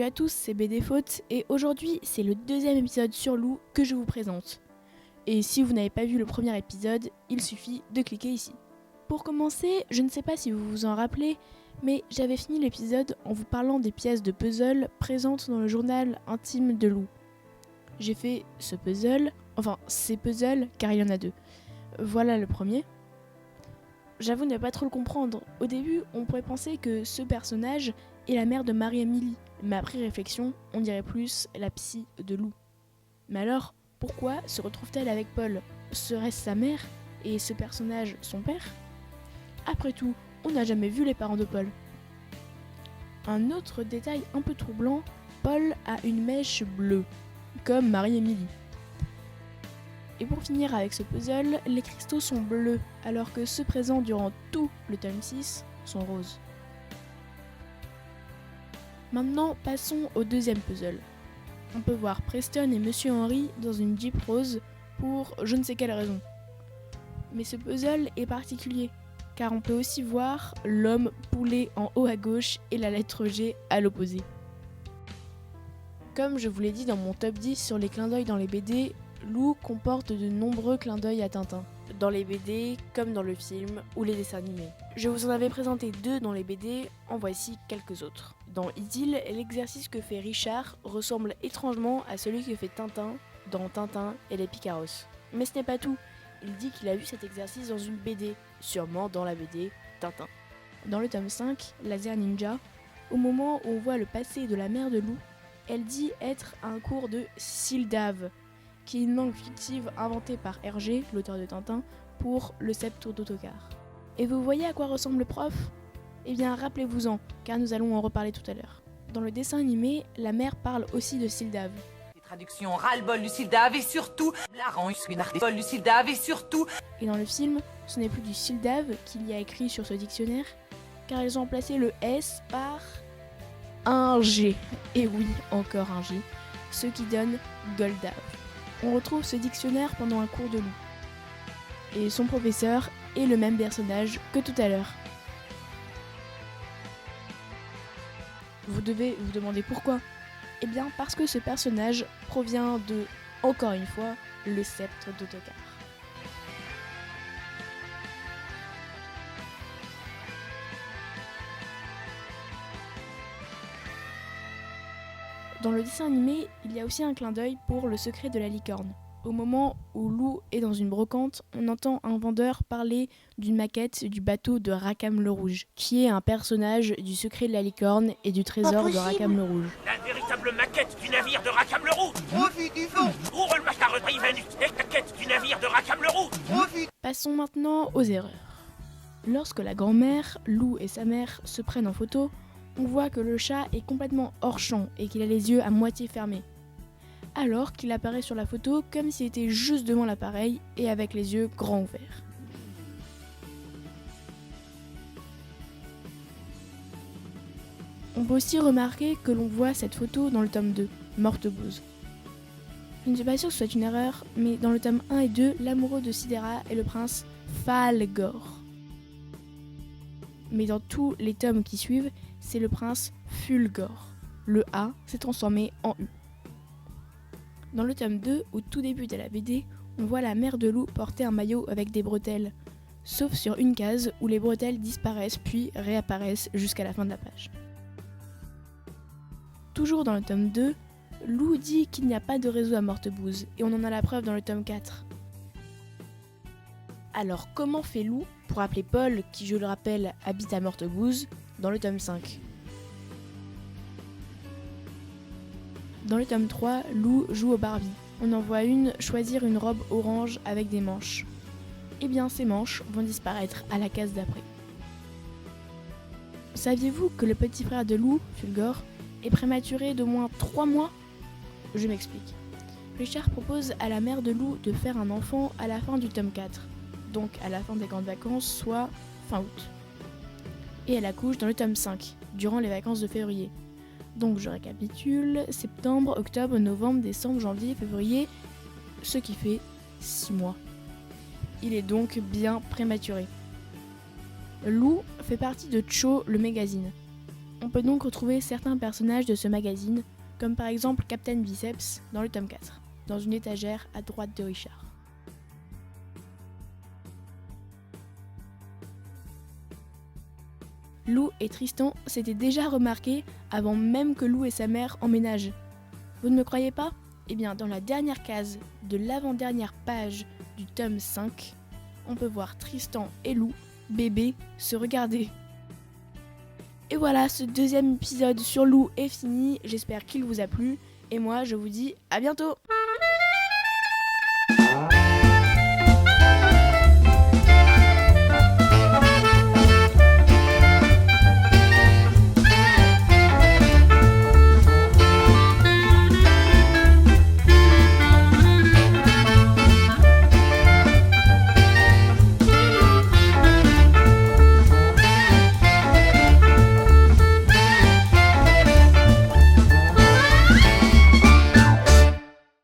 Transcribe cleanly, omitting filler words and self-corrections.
Salut à tous, c'est BD Faute et aujourd'hui c'est le deuxième épisode sur Lou que je vous présente. Et si vous n'avez pas vu le premier épisode, il suffit de cliquer ici. Pour commencer, je ne sais pas si vous vous en rappelez, mais j'avais fini l'épisode en vous parlant des pièces de puzzle présentes dans le journal intime de Lou. J'ai fait ces puzzles car il y en a deux. Voilà le premier. J'avoue ne pas trop le comprendre. Au début, on pourrait penser que ce personnage est la mère de Marie-Émilie, mais après réflexion, on dirait plus la psy de Lou. Mais alors, pourquoi se retrouve-t-elle avec Paul ? Serait-ce sa mère et ce personnage son père ? Après tout, on n'a jamais vu les parents de Paul. Un autre détail un peu troublant, Paul a une mèche bleue, comme Marie-Émilie. Et pour finir avec ce puzzle, les cristaux sont bleus, alors que ceux présents durant tout le tome 6 sont roses. Maintenant, passons au deuxième puzzle. On peut voir Preston et Monsieur Henry dans une Jeep rose pour je ne sais quelle raison. Mais ce puzzle est particulier, car on peut aussi voir l'homme poulet en haut à gauche et la lettre G à l'opposé. Comme je vous l'ai dit dans mon top 10 sur les clins d'œil dans les BD, Lou comporte de nombreux clins d'œil à Tintin, dans les BD comme dans le film ou les dessins animés. Je vous en avais présenté 2 dans les BD, en voici quelques autres. Dans Idylle, l'exercice que fait Richard ressemble étrangement à celui que fait Tintin dans Tintin et les Picaros. Mais ce n'est pas tout, il dit qu'il a vu cet exercice dans une BD, sûrement dans la BD Tintin. Dans le tome 5, Laser Ninja, au moment où on voit le passé de la mère de Lou, elle dit être à un cours de Sildave, qui est une langue fictive inventée par Hergé, l'auteur de Tintin, pour le septour d'autocar. Et vous voyez à quoi ressemble le prof ? Eh bien, rappelez-vous-en, car nous allons en reparler tout à l'heure. Dans le dessin animé, la mère parle aussi de Sildave. Les traductions ras-le-bol du Sildave et surtout la bol du Sildave et surtout. Et dans le film, ce n'est plus du Sildave qu'il y a écrit sur ce dictionnaire, car ils ont remplacé le S par un G. Et oui, encore un G, ce qui donne Goldave. On retrouve ce dictionnaire pendant un cours de Lou. Et son professeur est le même personnage que tout à l'heure. Vous devez vous demander pourquoi ? Eh bien parce que ce personnage provient de, encore une fois, le sceptre d'autocar. Dans le dessin animé, il y a aussi un clin d'œil pour le secret de la licorne. Au moment où Lou est dans une brocante, on entend un vendeur parler d'une maquette du bateau de Rackham le Rouge, qui est un personnage du secret de la licorne et du trésor de Rackham le Rouge. La véritable maquette du navire de Rackham le Rouge. Profite du fond. Ouvre le machin Riven et la maquette du navire de Rackham le Rouge. Profite. Passons maintenant aux erreurs. Lorsque la grand-mère, Lou et sa mère se prennent en photo, on voit que le chat est complètement hors champ et qu'il a les yeux à moitié fermés. Alors qu'il apparaît sur la photo comme s'il était juste devant l'appareil et avec les yeux grands ouverts. On peut aussi remarquer que l'on voit cette photo dans le tome 2, Morte Bouse. Je ne suis pas sûre que ce soit une erreur, mais dans le tome 1 et 2, l'amoureux de Sidera est le prince Falgor. Mais dans tous les tomes qui suivent, c'est le prince Fulgor. Le A s'est transformé en U. Dans le tome 2, au tout début de la BD, on voit la mère de Lou porter un maillot avec des bretelles, sauf sur une case où les bretelles disparaissent puis réapparaissent jusqu'à la fin de la page. Toujours dans le tome 2, Lou dit qu'il n'y a pas de réseau à Mortebouse, et on en a la preuve dans le tome 4. Alors comment fait Lou pour appeler Paul, qui je le rappelle habite à Mortebouse, dans le tome 5 ? Dans le tome 3, Lou joue au Barbie. On en voit une choisir une robe orange avec des manches. Eh bien ces manches vont disparaître à la case d'après. Saviez-vous que le petit frère de Lou, Fulgor, est prématuré d'au moins 3 mois ? Je m'explique. Richard propose à la mère de Lou de faire un enfant à la fin du tome 4, donc à la fin des grandes vacances, soit fin août. Et elle accouche dans le tome 5, durant les vacances de février. Donc je récapitule, septembre, octobre, novembre, décembre, janvier, février, ce qui fait 6 mois. Il est donc bien prématuré. Lou fait partie de Cho, le magazine. On peut donc retrouver certains personnages de ce magazine, comme par exemple Captain Biceps dans le tome 4, dans une étagère à droite de Richard. Lou et Tristan s'étaient déjà remarqués avant même que Lou et sa mère emménagent. Vous ne me croyez pas ? Eh bien, dans la dernière case de l'avant-dernière page du tome 5, on peut voir Tristan et Lou, bébés, se regarder. Et voilà, ce deuxième épisode sur Lou est fini, j'espère qu'il vous a plu, et moi je vous dis à bientôt.